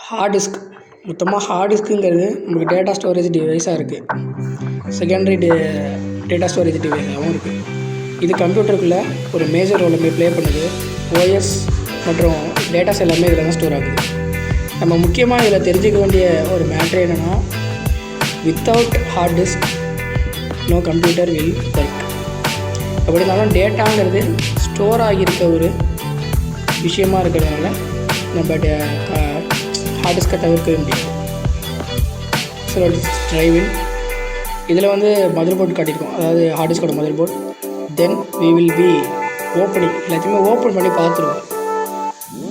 Hard disk. மொத்தமாக heart டிஸ்க்குங்கிறது நமக்கு data storage டிவைஸாக இருக்குது. செகண்டரி டேட்டா ஸ்டோரேஜ் டிவைஸாகவும் இருக்குது. இது கம்ப்யூட்டருக்குள்ளே ஒரு மேஜர் ரோலை ப்ளே பண்ணுது. ஓஎஸ் மற்றும் டேட்டாஸ் எல்லாமே இதில் தான் ஸ்டோர் ஆகுது. நம்ம முக்கியமாக இதில் தெரிஞ்சுக்க வேண்டிய ஒரு மேட்ரு என்னென்னா, without hard disk no computer will work. அப்படி இருந்தாலும் டேட்டாங்கிறது ஸ்டோர் ஆகியிருக்க ஒரு விஷயமாக இருக்கிறதுனால நம்ம ஹார்ட் டிஸ்கை தவிர்க்கவே முடியாது. ஸோ டிரைவின் இதில் மதர் போர்டு காட்டியிருக்கோம், அதாவது ஹார்ட் டிஸ்கோட mother board. Then we will be opening, எல்லாத்தையுமே ஓப்பன் பண்ணி பார்த்துருவோம்.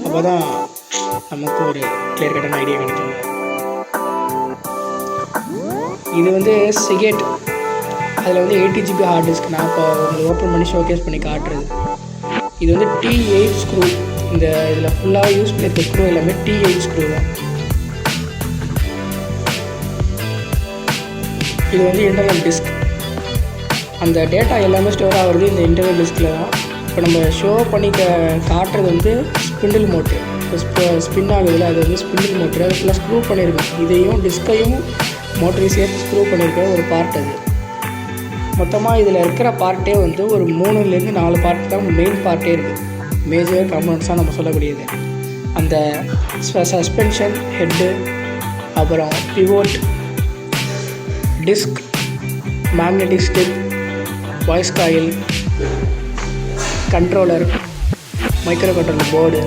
அப்போ தான் நமக்கு ஒரு கிளியர் கட்டான ஐடியா கிடைக்கும். இது சிகேட், அதில் 80 GB ஹார்ட் டிஸ்க். நான் இப்போ உங்களுக்கு ஓப்பன் பண்ணி ஷோகேஸ் பண்ணி காட்டுறது. இது T8 ஸ்க்ரூ. இந்த இதில் ஃபுல்லாக யூஸ் பண்ணியிருக்க ஸ்க்ரூ எல்லாமே T8 ஸ்க்ரூ தான். இது இன்டர்னல் டிஸ்க். அந்த டேட்டா எல்லாமே ஸ்டோர் ஆகிறது இந்த இன்டர்னல் டிஸ்கில் தான். இப்போ நம்ம ஷோ பண்ணி காட்டுறது ஸ்பிண்டில் மோட்ரு. இப்போ ஸ்பின் ஆகுதுல, அது ஸ்பிண்டில் மோட்ரு. அது ஃபுல்லாக ஸ்க்ரூ பண்ணியிருக்கோம். இதையும் டிஸ்கையும் மோட்டரையும் சேர்த்து ஸ்க்ரூ பண்ணியிருக்க ஒரு பார்ட் அது. மொத்தமாக இதில் இருக்கிற பார்ட்டே ஒரு 3லேருந்து 4 பார்ட் தான் மெயின் பார்ட்டே இருக்குது. மேஜர் காம்பனண்ட்ஸாக நம்ம சொல்லக்கூடியது அந்த சஸ்பென்ஷன் ஹெட்டு, அப்புறம் pivot, disk, magnetic stick, voice coil, controller, micro controller board,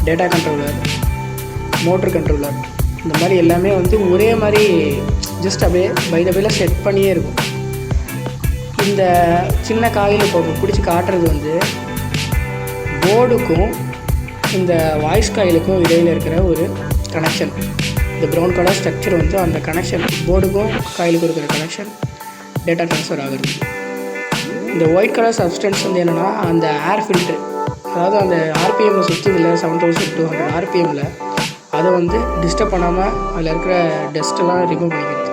data controller, motor controller. இந்த மாதிரி எல்லாமே ஒரே மாதிரி ஜஸ்ட் அப்படியே பை த வேல செட் பண்ணியே இருக்கும். இந்த சின்ன காயில் இப்போ பிடிச்சி காட்டுறது போர்டுக்கும் இந்த வாய்ஸ் காயிலுக்கும் இடையில் இருக்கிற ஒரு கனெக்ஷன். இந்த ப்ரௌன் கலர் ஸ்ட்ரக்சர் அந்த கனெக்ஷன், போர்டுக்கும் காயிலுக்கும் இருக்கிற கனெக்ஷன் டேட்டா ட்ரான்ஸ்ஃபர் ஆகுது. இந்த ஒயிட் கலர் சப்ஸ்டன்ஸ் என்னென்னா அந்த ஏர் ஃபில்ட்ரு, அதாவது அந்த ஆர்பிஎம்மில் சுற்றுதில்ல 7200 ஆர்பிஎம்மில், அதை டிஸ்டர்ப் பண்ணாமல் அதில் இருக்கிற டஸ்ட்டெல்லாம் ரிமூவ் பண்ணிக்கிறது.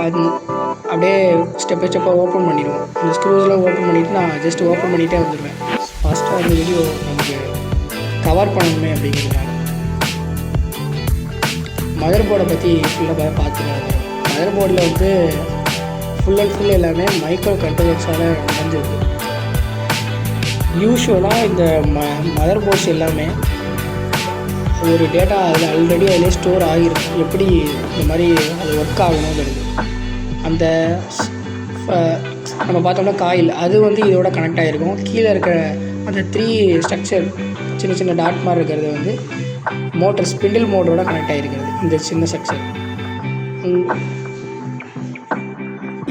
அது அப்படியே ஸ்டெப் பை ஸ்டெப்பாக ஓப்பன் பண்ணிடுவோம். இந்த ஸ்க்ரூஸ்லாம் ஓப்பன் பண்ணிவிட்டு நான் ஜஸ்ட் ஓப்பன் பண்ணிகிட்டே வந்துடுவேன். ஃபஸ்ட்டாக அந்த வீடியோ நமக்கு கவர் பண்ணணுமே அப்படிங்கிறதுனால. மதர் போர்டை பற்றி ஃபுல்லாக பார்த்துருவாங்க. மதர் போர்டில் ஃபுல் அண்ட் ஃபுல் எல்லாமே மைக்ரோ கண்ட்ரோலர்ஸால் நடந்துருக்கு. யூஸ்வலாக இந்த மதர் போர்ட்ஸ் எல்லாமே ஒரு டேட்டா அதில் ஆல்ரெடி அதிலே ஸ்டோர் ஆகிருக்கும். எப்படி இந்த மாதிரி அது ஒர்க் ஆகணுங்கிறது அந்த நம்ம பார்த்தோம்னா காயில் அது இதோட கனெக்ட் ஆகிருக்கும். கீழே இருக்கிற அந்த 3 ஸ்ட்ரக்சர் சின்ன சின்ன டாட் மாதிரி இருக்கிறது மோட்டர், ஸ்பிண்டில் மோட்டரோட கனெக்ட் ஆகிருக்கிறது இந்த சின்ன ஸ்ட்ரக்சர்.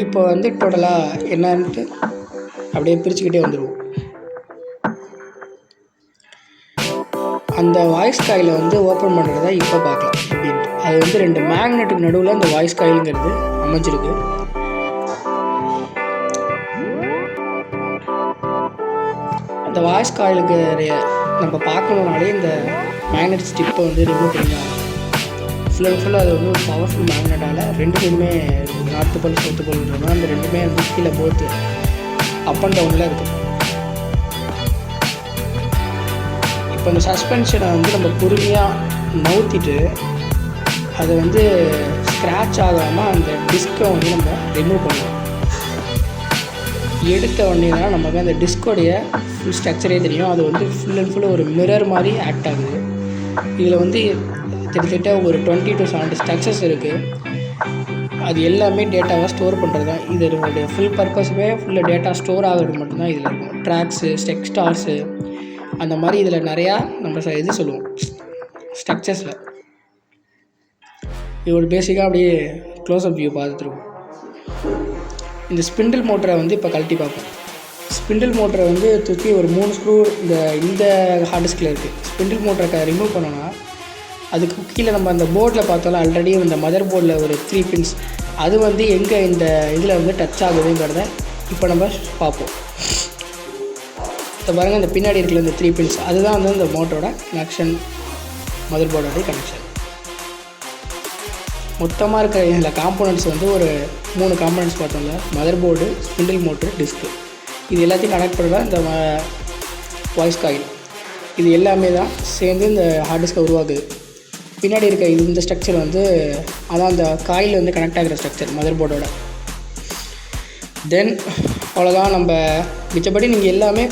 இப்போ டோட்டலாக என்னன்ட்டு அப்படியே பிரிச்சுக்கிட்டே வந்துடுவோம். அந்த வாய்ஸ் காயில் ஓப்பன் பண்ணுறத இப்போ பார்க்கலாம் அப்படின்ட்டு. அது 2 மேக்னெட்டுக்கு நடுவில் அந்த வாய்ஸ் காயிலுங்கிறது அமைஞ்சிருக்கு. அந்த வாய்ஸ் காயிலுக்கு நம்ம பார்க்கணுன்னாலே இந்த மேக்னெட் ஸ்டிப்பை ரிமூவ் பண்ணிக்கலாம். ஃபுல் அண்ட் ஃபுல்லாக அது ஒரு பவர்ஃபுல் மேக்னெட்டால் 2 சைடுமே நார்த்து போல் சவுத்து போல்ன்றோம். அந்த 2மே கீழே போத்து அப் அண்ட் டவுனில் இருக்குது. இப்போ இந்த சஸ்பென்ஷனை நம்ம பொறுமையாக நவுத்திட்டு அதை ஸ்க்ராட்ச் ஆகாமல் அந்த டிஸ்கை நம்ம ரிமூவ் பண்ணுவோம். எடுத்த உடனே தான் நமக்கு அந்த டிஸ்கோடைய ஃபுல் ஸ்ட்ரக்சரே தெரியும். அது ஃபுல் அண்ட் ஃபுல்லாக ஒரு மிரர் மாதிரி ஆக்ட் ஆகுது. இதில் கிட்டத்தட்ட ஒரு 20 to 70 ஸ்ட்ரக்சர்ஸ் இருக்குது. அது எல்லாமே டேட்டாவாக ஸ்டோர் பண்ணுறது தான். இதனுடைய ஃபுல் பர்பஸுமே ஃபுல்லாக டேட்டா ஸ்டோர் ஆகிறது மட்டும்தான் இதில் இருக்கும். ட்ராக்ஸு, ஸ்டார்ஸு, அந்த மாதிரி இதில் நிறையா நம்ம சொல்லுவோம் ஸ்ட்ரக்சர்ஸில். இதோட பேசிக்காக அப்படியே க்ளோஸ்அப் வியூ பார்த்துருவோம். இந்த ஸ்பிண்டில் மோட்டரை இப்போ கழட்டி பார்ப்போம். ஸ்பிண்டில் மோட்டரை தூக்கி ஒரு 3 ஸ்க்ரூ இந்த ஹார்ட் டிஸ்கில் இருக்குது. ஸ்பிண்டில் மோட்டரை ரிமூவ் பண்ணோன்னா அதுக்கு கீழே நம்ம அந்த போர்டில் பார்த்தாலும் ஆல்ரெடி இந்த மதர் போர்டில் ஒரு 3 பின்ஸ் அது எங்கே இந்த இதில் டச் ஆகுதுங்கிறத இப்போ நம்ம பார்ப்போம். இப்போ பாருங்கள், இந்த பின்னாடி இருக்கிற இந்த 3 பின்ஸ் அதுதான் இந்த மோட்டரோட கனெக்ஷன், மதர் போர்டோடைய கனெக்ஷன். மொத்தமாக இருக்கிற இதில் காம்போனன்ட்ஸ் ஒரு 3 காம்போனன்ட்ஸ் பார்த்தோம்ல, mother board, spindle motor, disc. இது எல்லாத்தையும் கனெக்ட் பண்ணுறதா இந்த வாய்ஸ் காயில். இது எல்லாமே தான் சேர்ந்து இந்த ஹார்ட் டிஸ்கை உருவாக்குது. பின்னாடி இருக்க இந்த ஸ்ட்ரக்சர் வந்து அதான் அந்த காயில் வந்து கனெக்ட் ஆகிற ஸ்ட்ரக்சர் மதர் போர்டோட. தென் அவ்வளோதான். நம்ம மிச்சப்படி நீங்கள் எல்லாமே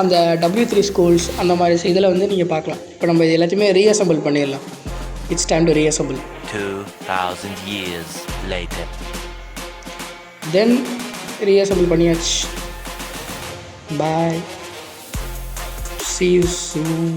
அந்த W3 ஸ்கூல்ஸ் அந்த மாதிரி இதில் வந்து நீங்கள் பார்க்கலாம். இப்போ நம்ம இது எல்லாத்தையுமே ரீஅசம்பிள் பண்ணிடலாம். It's time to reassemble. 2000 years later. Then reassemble பண்ணியாச்சு. பாய். See you soon.